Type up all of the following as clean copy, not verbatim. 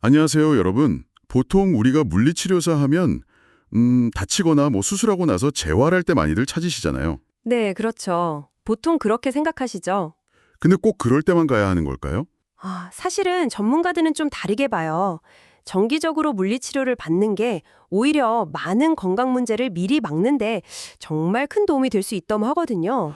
안녕하세요, 여러분. 보통 우리가 물리치료사 하면 다치거나 수술하고 나서 재활할 때 많이들 찾으시잖아요. 네, 그렇죠. 보통 그렇게 생각하시죠? 근데 꼭 그럴 때만 가야 하는 걸까요? 사실은 전문가들은 좀 다르게 봐요. 정기적으로 물리치료를 받는 게 오히려 많은 건강 문제를 미리 막는데 정말 큰 도움이 될 수 있다고 하거든요.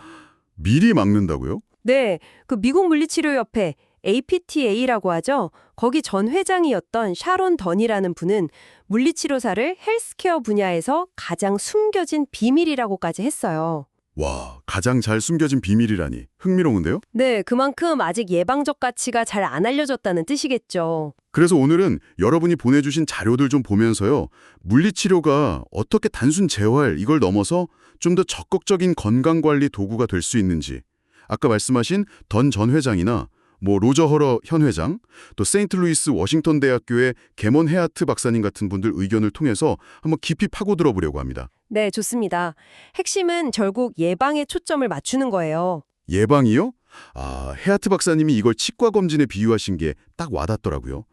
미리 막는다고요? 네, 그 미국 물리치료협회 APTA라고 하죠. 거기 전 회장이었던 샤론 던이라는 분은 물리치료사를 헬스케어 분야에서 가장 숨겨진 비밀이라고까지 했어요. 와, 가장 잘 숨겨진 비밀이라니. 흥미로운데요? 네, 그만큼 아직 예방적 가치가 잘 안 알려졌다는 뜻이겠죠. 그래서 오늘은 여러분이 보내주신 자료들 좀 보면서요. 물리치료가 어떻게 단순 재활 이걸 넘어서 좀 더 적극적인 건강관리 도구가 될 수 있는지, 아까 말씀하신 던 전 회장이나 로저 허러 현 회장, 또 세인트루이스 워싱턴 대학교의 게몬 헤아트 박사님 같은 분들 의견을 통해서 한번 깊이 파고들어 보려고 합니다. 네, 좋습니다. 핵심은 결국 예방에 초점을 맞추는 거예요. 예방이요? 헤아트 박사님이 이걸 치과 검진에 비유하신 게 딱 와닿더라고요.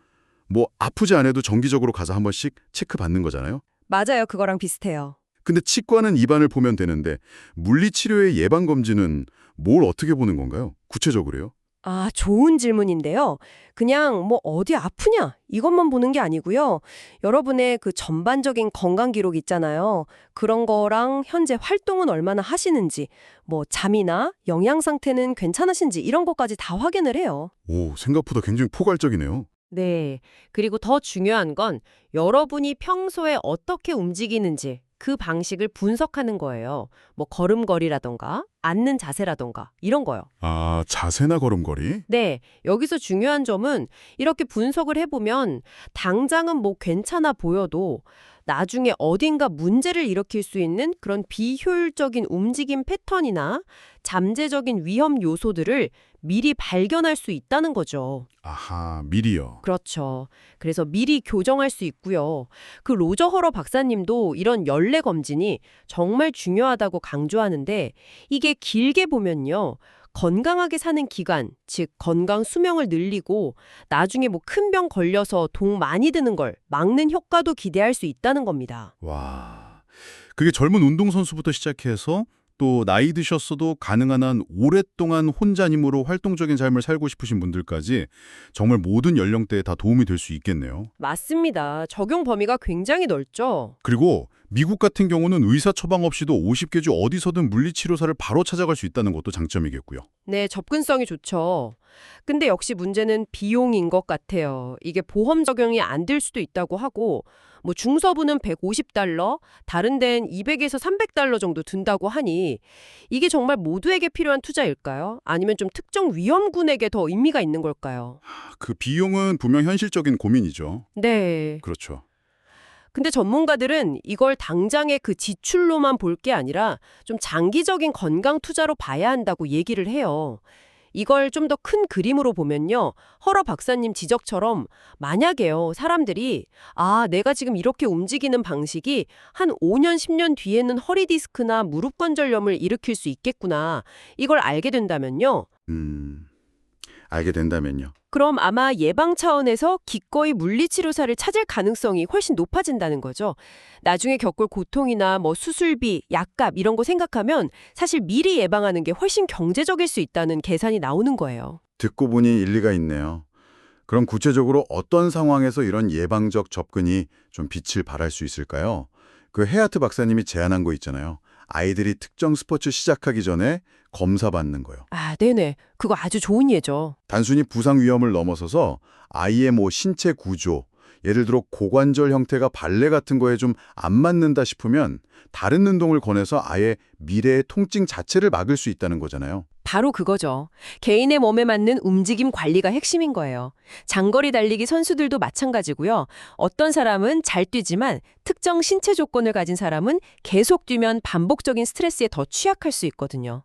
아프지 않아도 정기적으로 가서 한 번씩 체크받는 거잖아요. 맞아요, 그거랑 비슷해요. 근데 치과는 입안을 보면 되는데 물리치료의 예방검진은 뭘 어떻게 보는 건가요? 구체적으로요? 좋은 질문인데요. 그냥 어디 아프냐 이것만 보는 게 아니고요. 여러분의 그 전반적인 건강 기록 있잖아요. 그런 거랑 현재 활동은 얼마나 하시는지, 잠이나 영양 상태는 괜찮으신지 이런 것까지 다 확인을 해요. 오, 생각보다 굉장히 포괄적이네요. 네. 그리고 더 중요한 건 여러분이 평소에 어떻게 움직이는지 그 방식을 분석하는 거예요. 걸음걸이라던가 앉는 자세라던가 이런 거요. 자세나 걸음걸이? 네. 여기서 중요한 점은 이렇게 분석을 해보면 당장은 괜찮아 보여도 나중에 어딘가 문제를 일으킬 수 있는 그런 비효율적인 움직임 패턴이나 잠재적인 위험 요소들을 미리 발견할 수 있다는 거죠. 아하, 미리요. 그렇죠. 그래서 미리 교정할 수 있고요. 그 로저 허러 박사님도 이런 연례 검진이 정말 중요하다고 강조하는데 이게 길게 보면요. 건강하게 사는 기간, 즉 건강 수명을 늘리고 나중에 큰 병 걸려서 돈 많이 드는 걸 막는 효과도 기대할 수 있다는 겁니다. 와, 그게 젊은 운동선수부터 시작해서 또 나이 드셨어도 가능한 한 오랫동안 혼자님으로 활동적인 삶을 살고 싶으신 분들까지 정말 모든 연령대에 다 도움이 될 수 있겠네요. 맞습니다. 적용 범위가 굉장히 넓죠. 그리고 미국 같은 경우는 의사 처방 없이도 50개 주 어디서든 물리치료사를 바로 찾아갈 수 있다는 것도 장점이겠고요. 네, 접근성이 좋죠. 근데 역시 문제는 비용인 것 같아요. 이게 보험 적용이 안 될 수도 있다고 하고, 중서부는 $150, 다른 데는 $200에서 $300 정도 든다고 하니, 이게 정말 모두에게 필요한 투자일까요? 아니면 좀 특정 위험군에게 더 의미가 있는 걸까요? 그 비용은 분명 현실적인 고민이죠. 네. 그렇죠. 근데 전문가들은 이걸 당장의 그 지출로만 볼 게 아니라 좀 장기적인 건강 투자로 봐야 한다고 얘기를 해요. 이걸 좀 더 큰 그림으로 보면요. 허러 박사님 지적처럼 만약에요. 사람들이 내가 지금 이렇게 움직이는 방식이 한 5년, 10년 뒤에는 허리 디스크나 무릎 관절염을 일으킬 수 있겠구나. 이걸 알게 된다면요. 알게 된다면요. 그럼 아마 예방 차원에서 기꺼이 물리치료사를 찾을 가능성이 훨씬 높아진다는 거죠. 나중에 겪을 고통이나 수술비, 약값 이런 거 생각하면 사실 미리 예방하는 게 훨씬 경제적일 수 있다는 계산이 나오는 거예요. 듣고 보니 일리가 있네요. 그럼 구체적으로 어떤 상황에서 이런 예방적 접근이 좀 빛을 발할 수 있을까요? 그 헤아트 박사님이 제안한 거 있잖아요. 아이들이 특정 스포츠 시작하기 전에 검사 받는 거요. 네네. 그거 아주 좋은 예죠. 단순히 부상 위험을 넘어서서 아이의 신체 구조, 예를 들어 고관절 형태가 발레 같은 거에 좀 안 맞는다 싶으면 다른 운동을 권해서 아예 미래의 통증 자체를 막을 수 있다는 거잖아요. 바로 그거죠. 개인의 몸에 맞는 움직임 관리가 핵심인 거예요. 장거리 달리기 선수들도 마찬가지고요. 어떤 사람은 잘 뛰지만 특정 신체 조건을 가진 사람은 계속 뛰면 반복적인 스트레스에 더 취약할 수 있거든요.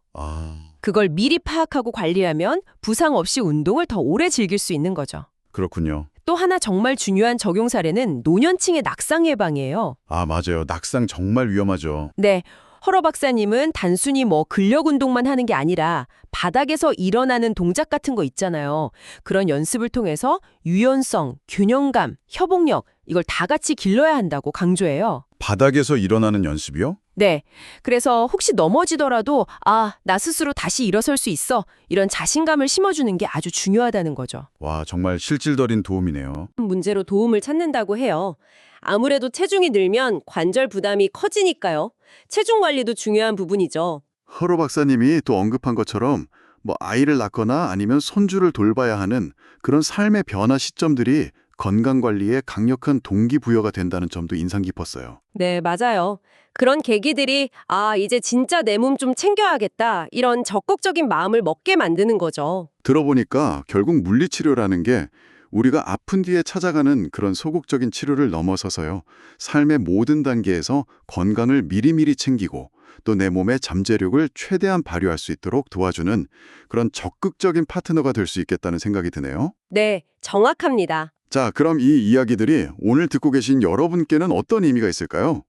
그걸 미리 파악하고 관리하면 부상 없이 운동을 더 오래 즐길 수 있는 거죠. 그렇군요. 또 하나 정말 중요한 적용 사례는 노년층의 낙상 예방이에요. 맞아요. 낙상 정말 위험하죠. 네. 허러 박사님은 단순히 뭐 근력 운동만 하는 게 아니라 바닥에서 일어나는 동작 같은 거 있잖아요. 그런 연습을 통해서 유연성, 균형감, 협응력 이걸 다 같이 길러야 한다고 강조해요. 바닥에서 일어나는 연습이요? 네. 그래서 혹시 넘어지더라도 나 스스로 다시 일어설 수 있어. 이런 자신감을 심어주는 게 아주 중요하다는 거죠. 와, 정말 실질적인 도움이네요. 문제로 도움을 찾는다고 해요. 아무래도 체중이 늘면 관절 부담이 커지니까요. 체중 관리도 중요한 부분이죠. 허로 박사님이 또 언급한 것처럼 뭐 아이를 낳거나 아니면 손주를 돌봐야 하는 그런 삶의 변화 시점들이 건강관리에 강력한 동기부여가 된다는 점도 인상 깊었어요. 네, 맞아요. 그런 계기들이 이제 진짜 내 몸 좀 챙겨야겠다. 이런 적극적인 마음을 먹게 만드는 거죠. 들어보니까 결국 물리치료라는 게 우리가 아픈 뒤에 찾아가는 그런 소극적인 치료를 넘어서서요. 삶의 모든 단계에서 건강을 미리미리 챙기고 또 내 몸의 잠재력을 최대한 발휘할 수 있도록 도와주는 그런 적극적인 파트너가 될 수 있겠다는 생각이 드네요. 네, 정확합니다. 자, 그럼 이 이야기들이 오늘 듣고 계신 여러분께는 어떤 의미가 있을까요?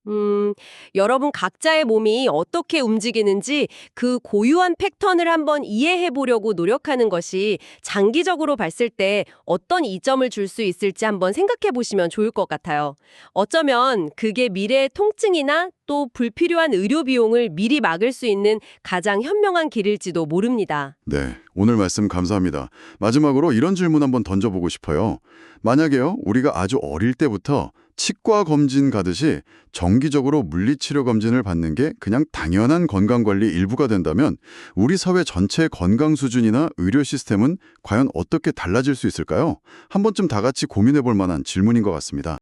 여러분 각자의 몸이 어떻게 움직이는지 그 고유한 패턴을 한번 이해해 보려고 노력하는 것이 장기적으로 봤을 때 어떤 이점을 줄 수 있을지 한번 생각해 보시면 좋을 것 같아요. 어쩌면 그게 미래의 통증이나 또 불필요한 의료 비용을 미리 막을 수 있는 가장 현명한 길일지도 모릅니다. 네, 오늘 말씀 감사합니다. 마지막으로 이런 질문 한번 던져보고 싶어요. 만약에요, 우리가 아주 어릴 때부터 치과 검진 가듯이 정기적으로 물리치료 검진을 받는 게 그냥 당연한 건강관리 일부가 된다면 우리 사회 전체의 건강 수준이나 의료 시스템은 과연 어떻게 달라질 수 있을까요? 한 번쯤 다 같이 고민해 볼 만한 질문인 것 같습니다.